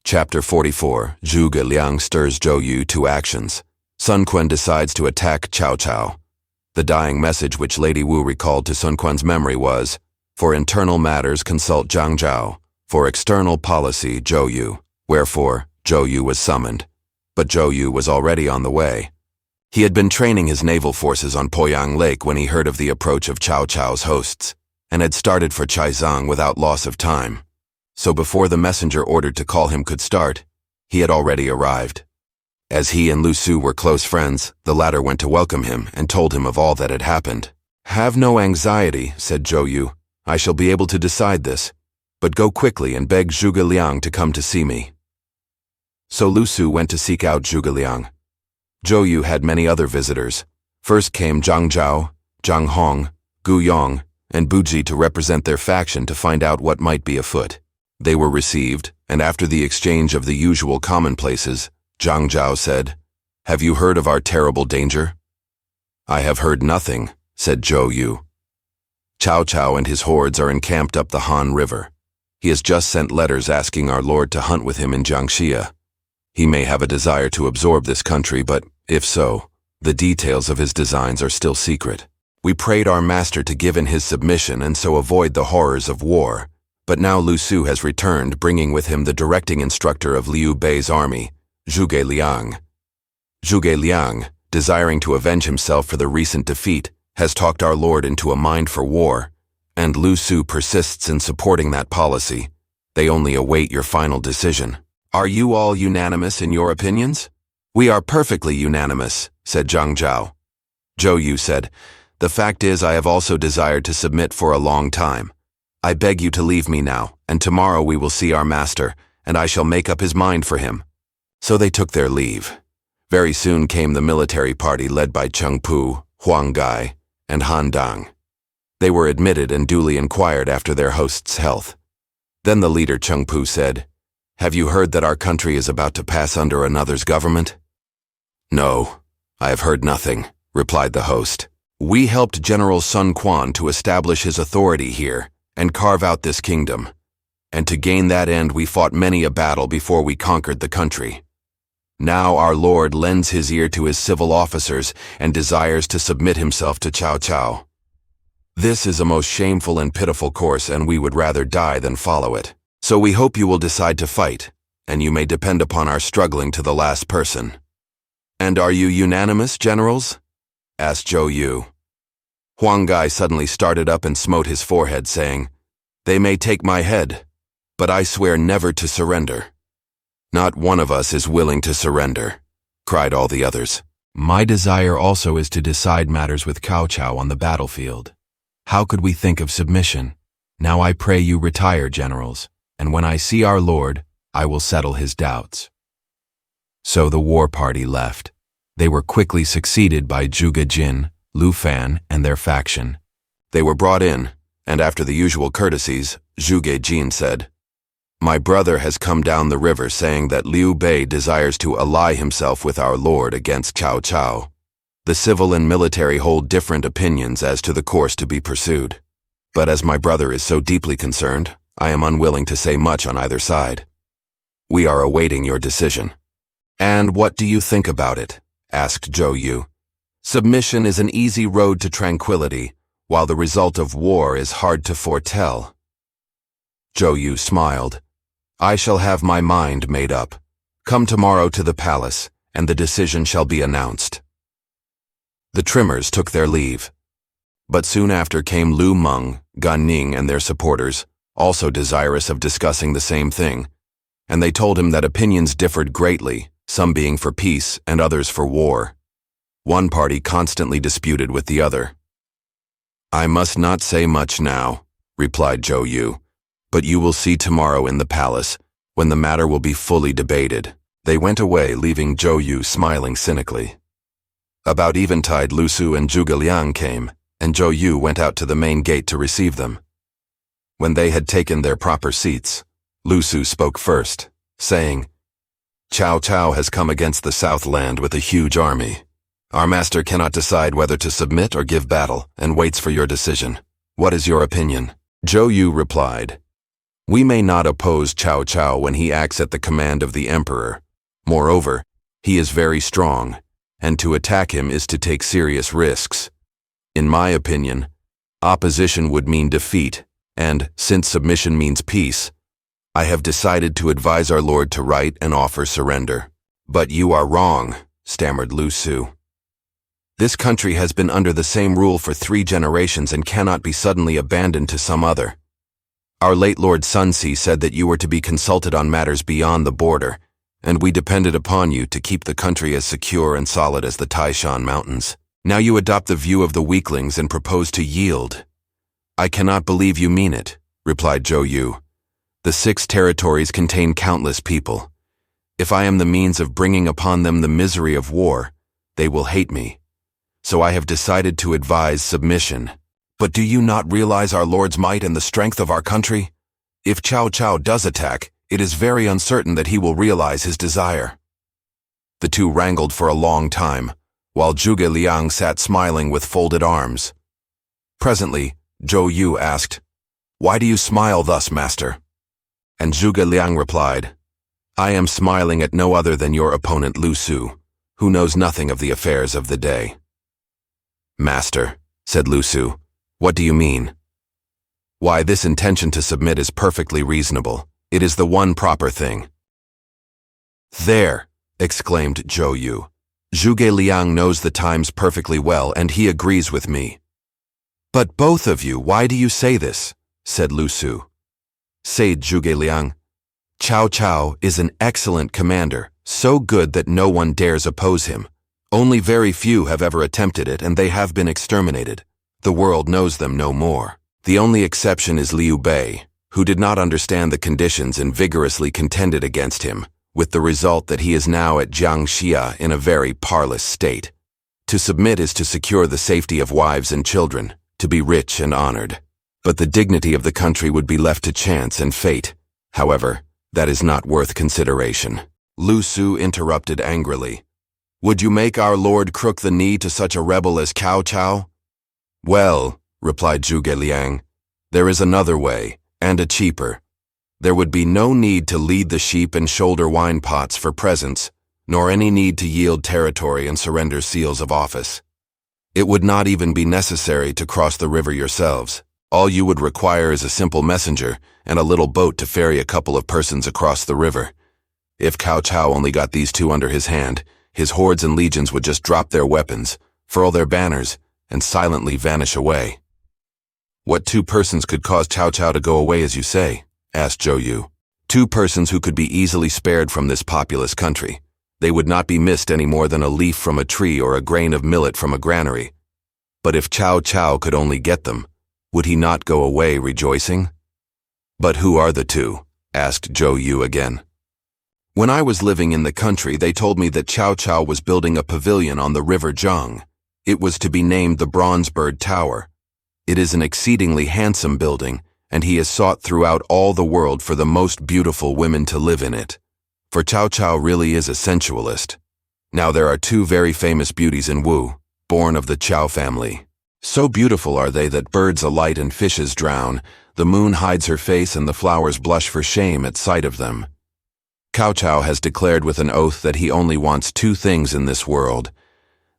Chapter 44, Zhuge Liang stirs Zhou Yu to actions. Sun Quan decides to attack Cao Cao. The dying message which Lady Wu recalled to Sun Quan's memory was, "For internal matters consult Zhang Zhao, for external policy Zhou Yu." Wherefore, Zhou Yu was summoned. But Zhou Yu was already on the way. He had been training his naval forces on Poyang Lake when he heard of the approach of Cao Cao's hosts, and had started for Chaizang without loss of time. So before the messenger ordered to call him could start, he had already arrived. As he and Lu Su were close friends, the latter went to welcome him and told him of all that had happened. "Have no anxiety," said Zhou Yu. "I shall be able to decide this. But go quickly and beg Zhuge Liang to come to see me." So Lu Su went to seek out Zhuge Liang. Zhou Yu had many other visitors. First came Zhang Zhao, Zhang Hong, Gu Yong, and Buji to represent their faction to find out what might be afoot. They were received, and after the exchange of the usual commonplaces, Zhang Zhao said, "Have you heard of our terrible danger?" "I have heard nothing," said Zhou Yu. "Cao Cao and his hordes are encamped up the Han River. He has just sent letters asking our lord to hunt with him in Jiangxia. He may have a desire to absorb this country, but, if so, the details of his designs are still secret. We prayed our master to give in his submission and so avoid the horrors of war. But now Lu Su has returned, bringing with him the directing instructor of Liu Bei's army, Zhuge Liang. Zhuge Liang, desiring to avenge himself for the recent defeat, has talked our lord into a mind for war, and Lu Su persists in supporting that policy. They only await your final decision. Are you all unanimous in your opinions?" "We are perfectly unanimous," said Zhang Zhao. Zhou Yu said, "The fact is I have also desired to submit for a long time. I beg you to leave me now, and tomorrow we will see our master, and I shall make up his mind for him." So they took their leave. Very soon came the military party led by Cheng Pu, Huang Gai, and Han Dang. They were admitted and duly inquired after their host's health. Then the leader Cheng Pu said, "Have you heard that our country is about to pass under another's government?" "No, I have heard nothing," replied the host. "We helped General Sun Quan to establish his authority here and carve out this kingdom. And to gain that end we fought many a battle before we conquered the country. Now our lord lends his ear to his civil officers and desires to submit himself to Cao Cao. This is a most shameful and pitiful course, and we would rather die than follow it. So we hope you will decide to fight, and you may depend upon our struggling to the last person." "And are you unanimous, generals?" asked Zhou Yu. Huang Gai suddenly started up and smote his forehead, saying, "They may take my head, but I swear never to surrender." "Not one of us is willing to surrender," cried all the others. "My desire also is to decide matters with Cao Cao on the battlefield. How could we think of submission? Now I pray you retire, generals, and when I see our lord, I will settle his doubts." So the war party left. They were quickly succeeded by Zhuge Jin, Lu Fan, and their faction. They were brought in, and after the usual courtesies, Zhuge Jin said, "My brother has come down the river saying that Liu Bei desires to ally himself with our lord against Cao Cao. The civil and military hold different opinions as to the course to be pursued. But as my brother is so deeply concerned, I am unwilling to say much on either side. We are awaiting your decision." "And what do you think about it?" asked Zhou Yu. "Submission is an easy road to tranquility, while the result of war is hard to foretell." Zhou Yu smiled. "I shall have my mind made up. Come tomorrow to the palace, and the decision shall be announced." The trimmers took their leave. But soon after came Lu Meng, Gan Ning, and their supporters, also desirous of discussing the same thing, and they told him that opinions differed greatly, some being for peace and others for war. One party constantly disputed with the other. "I must not say much now," replied Zhou Yu, "but you will see tomorrow in the palace, when the matter will be fully debated." They went away, leaving Zhou Yu smiling cynically. About eventide, Lu Su and Zhuge Liang came, and Zhou Yu went out to the main gate to receive them. When they had taken their proper seats, Lu Su spoke first, saying, "Cao Cao has come against the Southland with a huge army. Our master cannot decide whether to submit or give battle, and waits for your decision. What is your opinion?" Zhou Yu replied, We may not oppose Cao Cao when he acts at the command of the emperor. Moreover, he is very strong, and to attack him is to take serious risks. In my opinion, opposition would mean defeat, and, since submission means peace, I have decided to advise our lord to write and offer surrender. But you are wrong, stammered Lu Su. This country has been under the same rule for 3 generations and cannot be suddenly abandoned to some other. Our late Lord Sun Si said that you were to be consulted on matters beyond the border, and we depended upon you to keep the country as secure and solid as the Taishan Mountains. Now you adopt the view of the weaklings and propose to yield. I cannot believe you mean it, replied Zhou Yu. The 6 territories contain countless people. If I am the means of bringing upon them the misery of war, they will hate me. So I have decided to advise submission. But do you not realize our Lord's might and the strength of our country? If Cao Cao does attack, it is very uncertain that he will realize his desire. The two wrangled for a long time, while Zhuge Liang sat smiling with folded arms. Presently, Zhou Yu asked, "Why do you smile thus, master?" And Zhuge Liang replied, "I am smiling at no other than your opponent Lu Su, who knows nothing of the affairs of the day." "Master," said Lu Su, "what do you mean?" "Why, this intention to submit is perfectly reasonable. It is the one proper thing." "There!" exclaimed Zhou Yu. "Zhuge Liang knows the times perfectly well, and he agrees with me." "But both of you, why do you say this?" said Lu Su. Said Zhuge Liang, "Cao Cao is an excellent commander, so good that no one dares oppose him. Only very few have ever attempted it, and they have been exterminated. The world knows them no more. The only exception is Liu Bei, who did not understand the conditions and vigorously contended against him, with the result that he is now at Jiangxia in a very parlous state. To submit is to secure the safety of wives and children, to be rich and honored. But the dignity of the country would be left to chance and fate. However, that is not worth consideration." Lu Su interrupted angrily. "Would you make our lord crook the knee to such a rebel as Cao Cao?" "Well," replied Zhuge Liang, "there is another way, and a cheaper. There would be no need to lead the sheep and shoulder wine pots for presents, nor any need to yield territory and surrender seals of office. It would not even be necessary to cross the river yourselves. All you would require is a simple messenger and a little boat to ferry a couple of persons across the river. If Cao Cao only got these 2 under his hand, his hordes and legions would just drop their weapons, furl their banners, and silently vanish away." "What 2 persons could cause Cao Cao to go away, as you say?" asked Zhou Yu. "2 persons who could be easily spared from this populous country. They would not be missed any more than a leaf from a tree or a grain of millet from a granary. But if Cao Cao could only get them, would he not go away rejoicing?" "But who are the 2? asked Zhou Yu again. "When I was living in the country, they told me that Cao Cao was building a pavilion on the river Zhang. It was to be named the Bronze Bird Tower. It is an exceedingly handsome building, and he has sought throughout all the world for the most beautiful women to live in it. For Cao Cao really is a sensualist. Now there are 2 very famous beauties in Wu, born of the Cao family. So beautiful are they that birds alight and fishes drown, the moon hides her face and the flowers blush for shame at sight of them. Cao Cao has declared with an oath that he only wants 2 things in this world: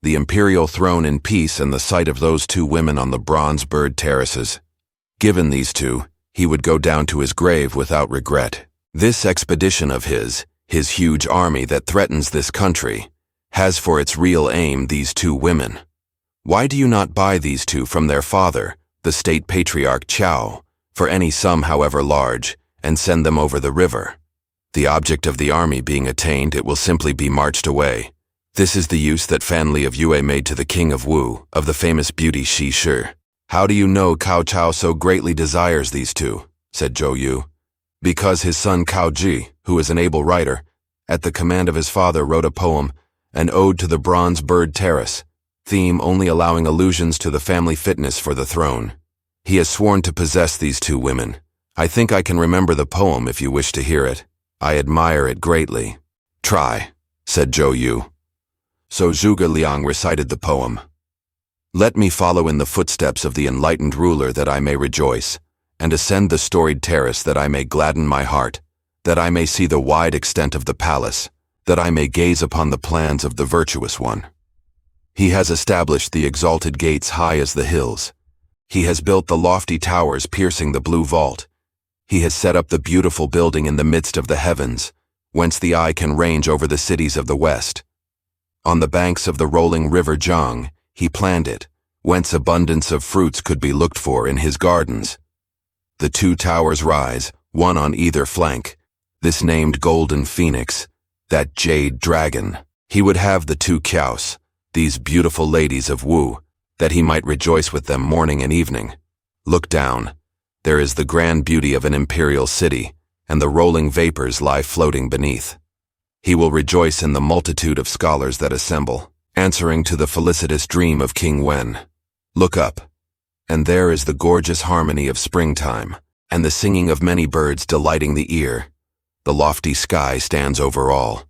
the imperial throne in peace and the sight of those 2 women on the Bronze Bird terraces. Given these 2, he would go down to his grave without regret. This expedition of his huge army that threatens this country, has for its real aim these 2 women. Why do you not buy these 2 from their father, the state patriarch Cao, for any sum however large, and send them over the river? The object of the army being attained, it will simply be marched away. This is the use that Fan Li of Yue made to the king of Wu, of the famous beauty Shi Shi. How do you know Cao Cao so greatly desires these 2? Said Zhou Yu. Because his son Cao Ji, who is an able writer, at the command of his father wrote a poem, an ode to the Bronze Bird Terrace, theme only allowing allusions to the family fitness for the throne. He has sworn to possess these 2 women. I think I can remember the poem if you wish to hear it. I admire it greatly." "Try," said Zhou Yu. So Zhuge Liang recited the poem. "Let me follow in the footsteps of the enlightened ruler that I may rejoice, and ascend the storied terrace that I may gladden my heart, that I may see the wide extent of the palace, that I may gaze upon the plans of the virtuous one. He has established the exalted gates high as the hills. He has built the lofty towers piercing the blue vault. He has set up the beautiful building in the midst of the heavens, whence the eye can range over the cities of the west. On the banks of the rolling river Zhang, he planned it, whence abundance of fruits could be looked for in his gardens. The two towers rise, one on either flank, this named Golden Phoenix, that jade dragon. He would have the two Caos, these beautiful ladies of Wu, that he might rejoice with them morning and evening. Look down. There is the grand beauty of an imperial city, and the rolling vapors lie floating beneath. He will rejoice in the multitude of scholars that assemble, answering to the felicitous dream of King Wen. Look up, and there is the gorgeous harmony of springtime, and the singing of many birds delighting the ear. The lofty sky stands over all.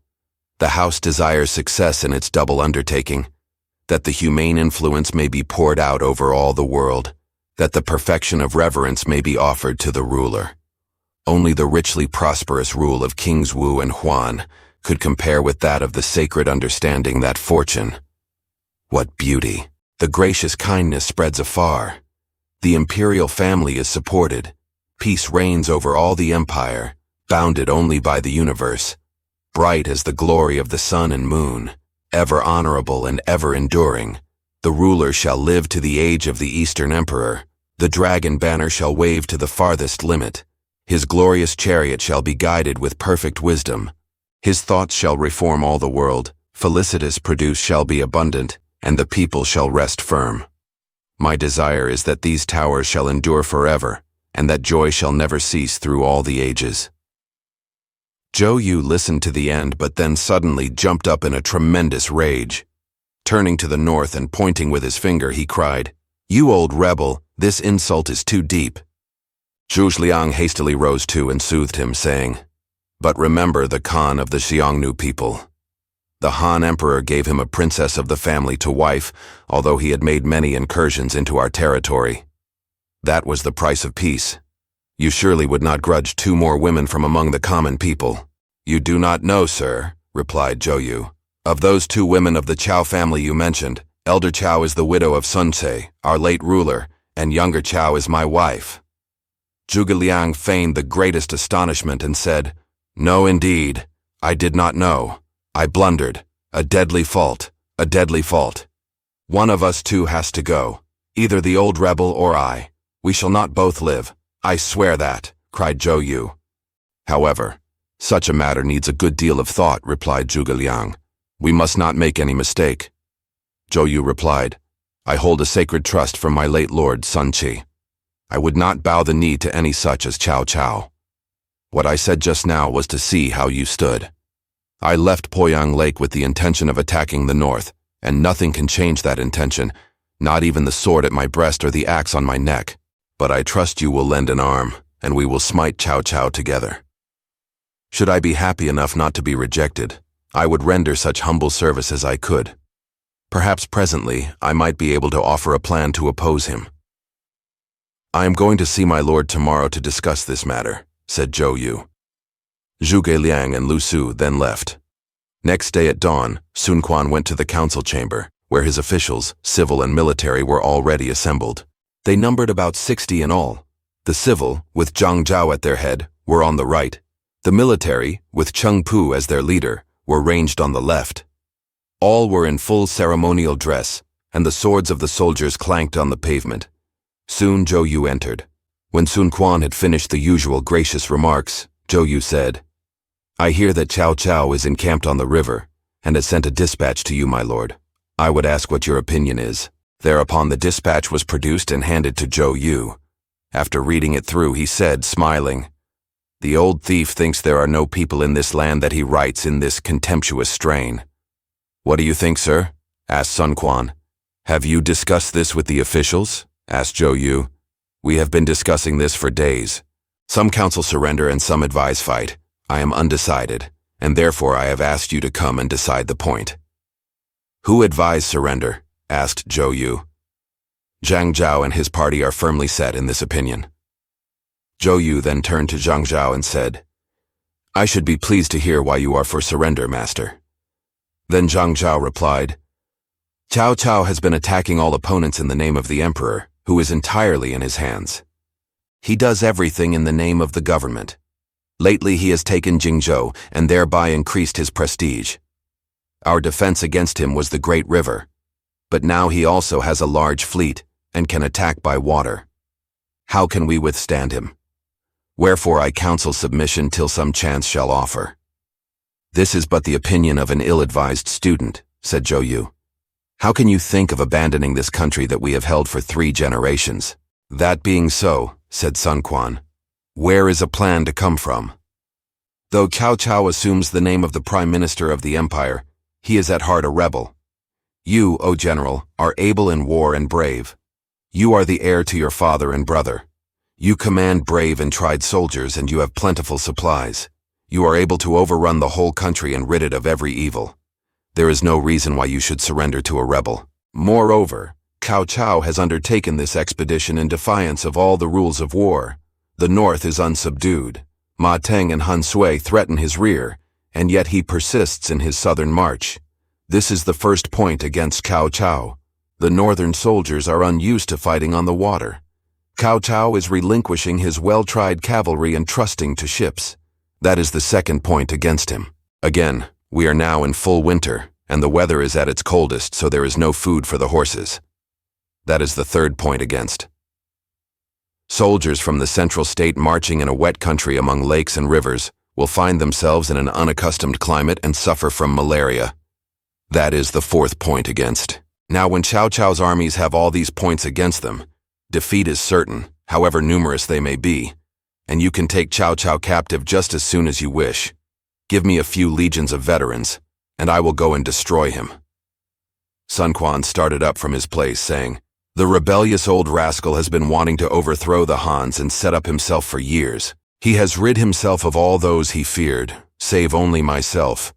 The house desires success in its double undertaking, that the humane influence may be poured out over all the world, that the perfection of reverence may be offered to the ruler. Only the richly prosperous rule of Kings Wu and Huan could compare with that of the sacred understanding that fortune. What beauty! The gracious kindness spreads afar. The imperial family is supported. Peace reigns over all the empire, bounded only by the universe. Bright as the glory of the sun and moon, ever honorable and ever enduring, the ruler shall live to the age of the Eastern Emperor. The dragon banner shall wave to the farthest limit. His glorious chariot shall be guided with perfect wisdom. His thoughts shall reform all the world, felicitous produce shall be abundant, and the people shall rest firm. My desire is that these towers shall endure forever, and that joy shall never cease through all the ages. Zhou Yu listened to the end, but then suddenly jumped up in a tremendous rage. Turning to the north and pointing with his finger, he cried, "You old rebel, this insult is too deep." Zhuge Liang hastily rose too and soothed him, saying, "But remember the Khan of the Xiongnu people. The Han Emperor gave him a princess of the family to wife, although he had made many incursions into our territory. That was the price of peace. You surely would not grudge 2 more women from among the common people." "You do not know, sir," replied Zhou Yu. "Of those 2 women of the Cao family you mentioned, elder Cao is the widow of Sun Quan, our late ruler, and younger Cao is my wife." Zhuge Liang feigned the greatest astonishment and said, "No, indeed. I did not know. I blundered. A deadly fault, a deadly fault. One of us 2 has to go, either the old rebel or I. We shall not both live. I swear that," cried Zhou Yu. "However, such a matter needs a good deal of thought," replied Zhuge Liang. "We must not make any mistake." Zhou Yu replied, "I hold a sacred trust from my late lord Sun Quan. I would not bow the knee to any such as Cao Cao. What I said just now was to see how you stood. I left Poyang Lake with the intention of attacking the north, and nothing can change that intention, not even the sword at my breast or the axe on my neck. But I trust you will lend an arm, and we will smite Cao Cao together. Should I be happy enough not to be rejected, I would render such humble service as I could. Perhaps presently I might be able to offer a plan to oppose him." "I am going to see my lord tomorrow to discuss this matter," said Zhou Yu. Zhuge Liang and Lu Su then left. Next day at dawn, Sun Quan went to the council chamber, where his officials, civil and military, were already assembled. They numbered about 60 in all. The civil, with Zhang Zhao at their head, were on the right. The military, with Cheng Pu as their leader, were ranged on the left. All were in full ceremonial dress, and the swords of the soldiers clanked on the pavement. Soon Zhou Yu entered. When Sun Quan had finished the usual gracious remarks, Zhou Yu said, "I hear that Cao Cao is encamped on the river, and has sent a dispatch to you, my lord. I would ask what your opinion is." Thereupon the dispatch was produced and handed to Zhou Yu. After reading it through, he said, smiling, "The old thief thinks there are no people in this land that he writes in this contemptuous strain." "What do you think, sir?" asked Sun Quan. "Have you discussed this with the officials?" asked Zhou Yu. "We have been discussing this for days. Some counsel surrender and some advise fight. I am undecided, and therefore I have asked you to come and decide the point." "Who advised surrender?" asked Zhou Yu. "Zhang Zhao and his party are firmly set in this opinion." Zhou Yu then turned to Zhang Zhao and said, I should be pleased to hear why you are for surrender, master. Then Zhang Zhao replied, Cao Cao has been attacking all opponents in the name of the emperor, who is entirely in his hands. He does everything in the name of the government. Lately he has taken Jingzhou and thereby increased his prestige. Our defense against him was the Great River, but now he also has a large fleet and can attack by water. How can we withstand him? Wherefore I counsel submission till some chance shall offer. This is but the opinion of an ill-advised student, said Zhou Yu. How can you think of abandoning this country that we have held for 3 generations? That being so, said Sun Quan, where is a plan to come from? Though Cao Cao assumes the name of the Prime Minister of the Empire, he is at heart a rebel. You, O General, are able in war and brave. You are the heir to your father and brother. You command brave and tried soldiers, and you have plentiful supplies. You are able to overrun the whole country and rid it of every evil. There is no reason why you should surrender to a rebel. Moreover, Cao Cao has undertaken this expedition in defiance of all the rules of war. The north is unsubdued. Ma Teng and Han Sui threaten his rear, and yet he persists in his southern march. This is the first point against Cao Cao. The northern soldiers are unused to fighting on the water. Cao Cao is relinquishing his well-tried cavalry and trusting to ships. That is the second point against him. Again, we are now in full winter, and the weather is at its coldest, so there is no food for the horses. That is the third point against. Soldiers from the central state marching in a wet country among lakes and rivers will find themselves in an unaccustomed climate and suffer from malaria. That is the fourth point against. Now when Cao Cao's armies have all these points against them, defeat is certain, however numerous they may be, and you can take Cao Cao captive just as soon as you wish. Give me a few legions of veterans, and I will go and destroy him. Sun Quan started up from his place, saying, The rebellious old rascal has been wanting to overthrow the Hans and set up himself for years. He has rid himself of all those he feared, save only myself,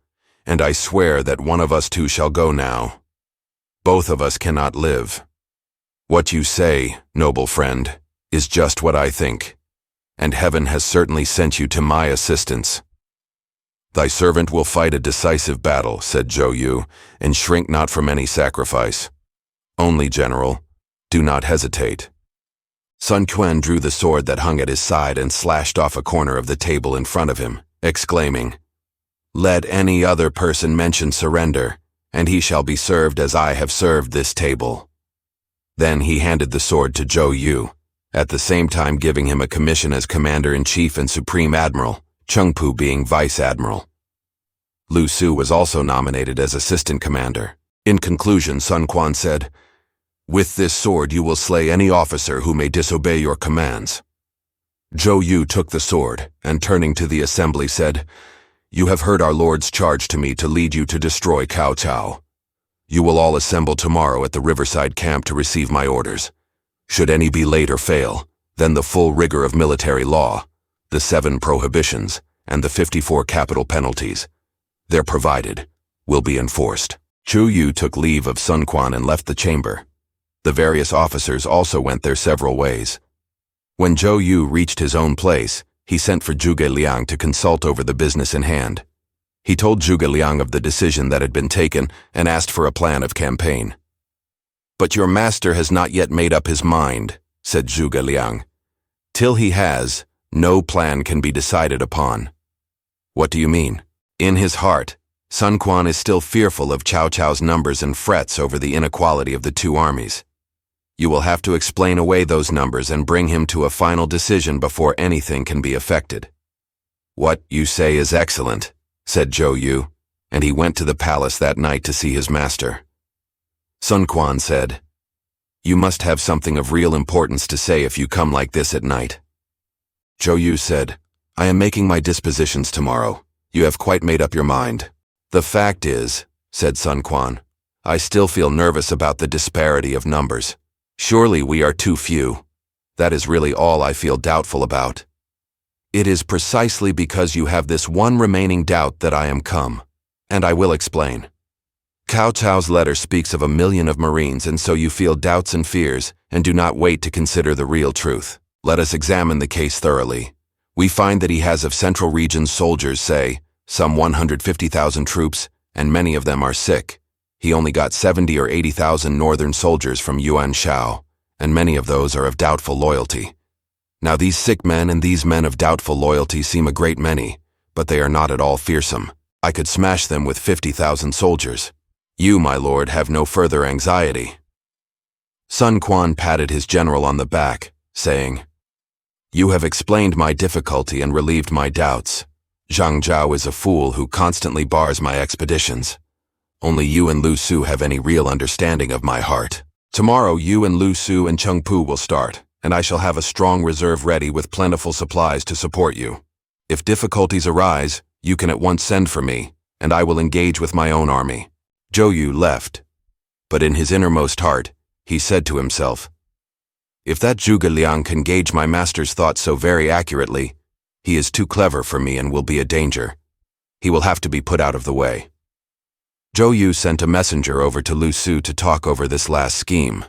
and I swear that one of us two shall go now. Both of us cannot live. What you say, noble friend, is just what I think, and heaven has certainly sent you to my assistance. Thy servant will fight a decisive battle, said Zhou Yu, and shrink not from any sacrifice. Only, General, do not hesitate. Sun Quan drew the sword that hung at his side and slashed off a corner of the table in front of him, exclaiming, Let any other person mention surrender, and he shall be served as I have served this table. Then he handed the sword to Zhou Yu, at the same time giving him a commission as Commander-in-Chief and Supreme Admiral, Cheng Pu being Vice Admiral. Lu Su was also nominated as Assistant Commander. In conclusion, Sun Quan said, With this sword you will slay any officer who may disobey your commands. Zhou Yu took the sword, and turning to the assembly said, You have heard our Lord's charge to me to lead you to destroy Cao Cao. You will all assemble tomorrow at the riverside camp to receive my orders. Should any be late or fail, then the full rigor of military law, the 7 prohibitions, and the 54 capital penalties, they're provided, will be enforced. Zhou Yu took leave of Sun Quan and left the chamber. The various officers also went their several ways. When Zhou Yu reached his own place, he sent for Zhuge Liang to consult over the business in hand. He told Zhuge Liang of the decision that had been taken and asked for a plan of campaign. But your master has not yet made up his mind, said Zhuge Liang. Till he has, no plan can be decided upon. What do you mean? In his heart, Sun Quan is still fearful of Cao Cao's numbers and frets over the inequality of the 2 armies. You will have to explain away those numbers and bring him to a final decision before anything can be effected. What you say is excellent, said Zhou Yu, and he went to the palace that night to see his master. Sun Quan said, You must have something of real importance to say if you come like this at night. Zhou Yu said, I am making my dispositions tomorrow. You have quite made up your mind. The fact is, said Sun Quan, I still feel nervous about the disparity of numbers. Surely we are too few. That is really all I feel doubtful about. It is precisely because you have this one remaining doubt that I am come, and I will explain. Cao Cao's letter speaks of 1 million of Marines, and so you feel doubts and fears, and do not wait to consider the real truth. Let us examine the case thoroughly. We find that he has of Central Region's soldiers, say, some 150,000 troops, and many of them are sick. He only got 70 or 80,000 northern soldiers from Yuan Shao, and many of those are of doubtful loyalty. Now these sick men and these men of doubtful loyalty seem a great many, but they are not at all fearsome. I could smash them with 50,000 soldiers. You, my lord, have no further anxiety." Sun Quan patted his general on the back, saying, "You have explained my difficulty and relieved my doubts. Zhang Zhao is a fool who constantly bars my expeditions. Only you and Lu Su have any real understanding of my heart. Tomorrow you and Lu Su and Cheng Pu will start, and I shall have a strong reserve ready with plentiful supplies to support you. If difficulties arise, you can at once send for me, and I will engage with my own army." Zhou Yu left, but in his innermost heart, he said to himself, "If that Zhuge Liang can gauge my master's thoughts so very accurately, he is too clever for me and will be a danger. He will have to be put out of the way." Zhou Yu sent a messenger over to Lu Su to talk over this last scheme.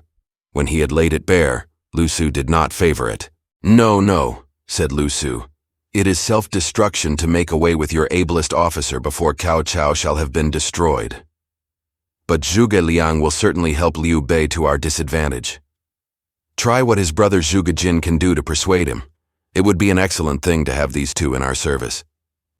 When he had laid it bare, Lu Su did not favor it. "No, no," said Lu Su. "It is self-destruction to make away with your ablest officer before Cao Cao shall have been destroyed. But Zhuge Liang will certainly help Liu Bei to our disadvantage. Try what his brother Zhuge Jin can do to persuade him. It would be an excellent thing to have these two in our service."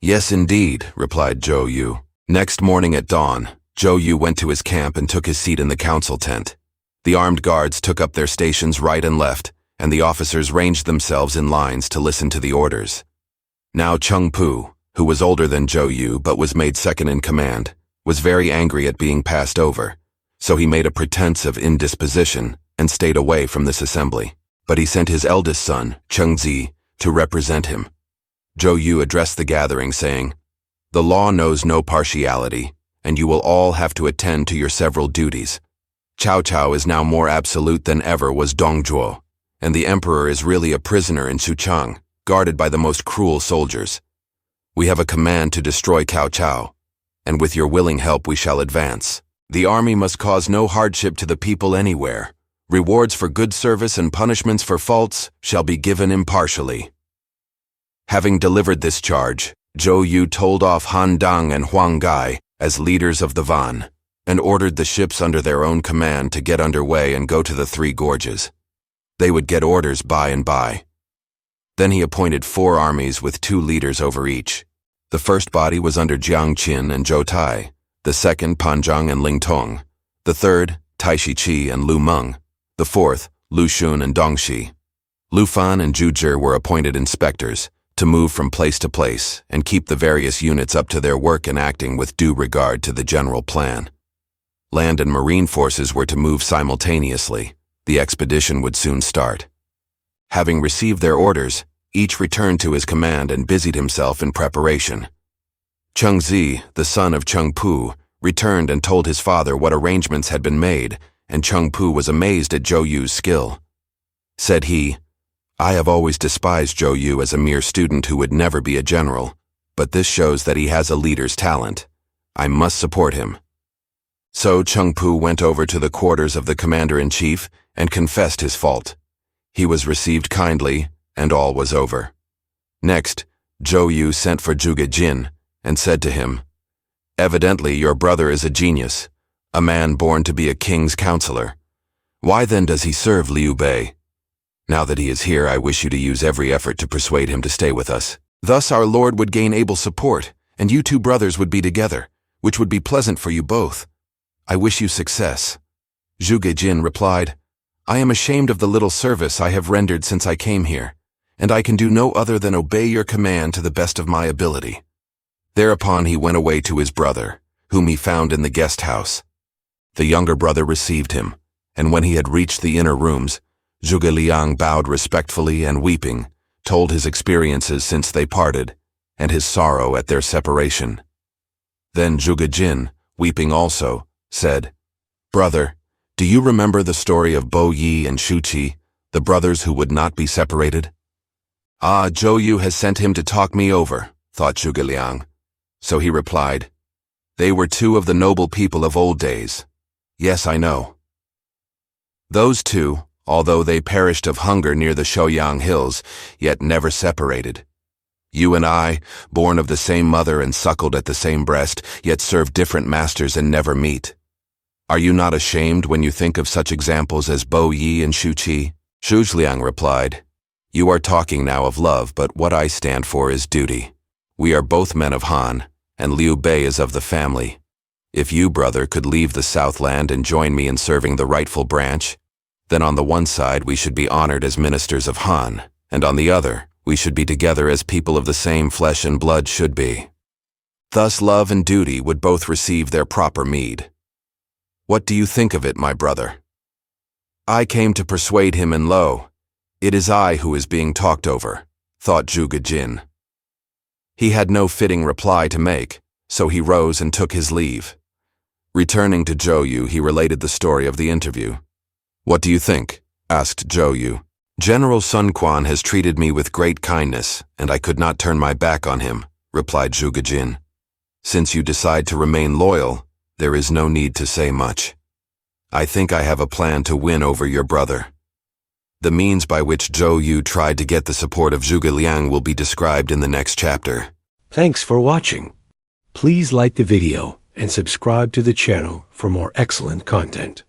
"Yes, indeed," replied Zhou Yu. Next morning at dawn, Zhou Yu went to his camp and took his seat in the council tent. The armed guards took up their stations right and left, and the officers ranged themselves in lines to listen to the orders. Now Cheng Pu, who was older than Zhou Yu but was made second in command, was very angry at being passed over, so he made a pretense of indisposition and stayed away from this assembly. But he sent his eldest son, Cheng Zi, to represent him. Zhou Yu addressed the gathering, saying, "The law knows no partiality, and you will all have to attend to your several duties. Cao Cao is now more absolute than ever was Dong Zhuo, and the emperor is really a prisoner in Suchang, guarded by the most cruel soldiers. We have a command to destroy Cao Cao, and with your willing help we shall advance. The army must cause no hardship to the people anywhere. Rewards for good service and punishments for faults shall be given impartially." Having delivered this charge, Zhou Yu told off Han Dang and Huang Gai as leaders of the van, and ordered the ships under their own command to get under way and go to the Three Gorges. They would get orders by and by. Then he appointed 4 armies with 2 leaders over each. The first body was under Jiang Qin and Zhou Tai, the second Panzhang and Ling Tong, the third Tai Shiqi and Lu Meng, the fourth Lu Xun and Dongxi. Lu Fan and Zhu Zhi were appointed inspectors to move from place to place and keep the various units up to their work and acting with due regard to the general plan. Land and marine forces were to move simultaneously. The expedition would soon start. Having received their orders, each returned to his command and busied himself in preparation. Cheng Zi, the son of Cheng Pu, returned and told his father what arrangements had been made, and Cheng Pu was amazed at Zhou Yu's skill. Said he, "I have always despised Zhou Yu as a mere student who would never be a general, but this shows that he has a leader's talent. I must support him." So Cheng Pu went over to the quarters of the commander-in-chief and confessed his fault. He was received kindly, and all was over. Next, Zhou Yu sent for Zhuge Jin and said to him, "Evidently your brother is a genius, a man born to be a king's counselor. Why then does he serve Liu Bei? Now that he is here, I wish you to use every effort to persuade him to stay with us. Thus our Lord would gain able support, and you 2 brothers would be together, which would be pleasant for you both. I wish you success." Zhuge Jin replied, "I am ashamed of the little service I have rendered since I came here, and I can do no other than obey your command to the best of my ability." Thereupon he went away to his brother, whom he found in the guest house. The younger brother received him, and when he had reached the inner rooms, Zhuge Liang bowed respectfully and weeping, told his experiences since they parted, and his sorrow at their separation. Then Zhuge Jin, weeping also, said, "Brother, do you remember the story of Bo Yi and Shu Qi, the brothers who would not be separated?" "Ah, Zhou Yu has sent him to talk me over," thought Zhuge Liang. So he replied, "They were 2 of the noble people of old days. Yes, I know." Those 2, although they perished of hunger near the Shouyang Hills, yet never separated. You and I, born of the same mother and suckled at the same breast, yet serve different masters and never meet. Are you not ashamed when you think of such examples as Bo Yi and Shu Qi? Zhuge Liang replied, You are talking now of love, but what I stand for is duty. We are both men of Han, and Liu Bei is of the family. If you, brother, could leave the Southland and join me in serving the rightful branch, then on the one side we should be honored as ministers of Han, and on the other, we should be together as people of the same flesh and blood should be. Thus love and duty would both receive their proper meed. What do you think of it, my brother? I came to persuade him, and lo, it is I who is being talked over, thought Zhuge Jin. He had no fitting reply to make, so he rose and took his leave. Returning to Zhou Yu, he related the story of the interview. What do you think? Asked Zhou Yu. General Sun Quan has treated me with great kindness, and I could not turn my back on him, replied Zhuge Jin. Since you decide to remain loyal, there is no need to say much. I think I have a plan to win over your brother. The means by which Zhou Yu tried to get the support of Zhuge Liang will be described in the next chapter. Thanks for watching. Please like the video and subscribe to the channel for more excellent content.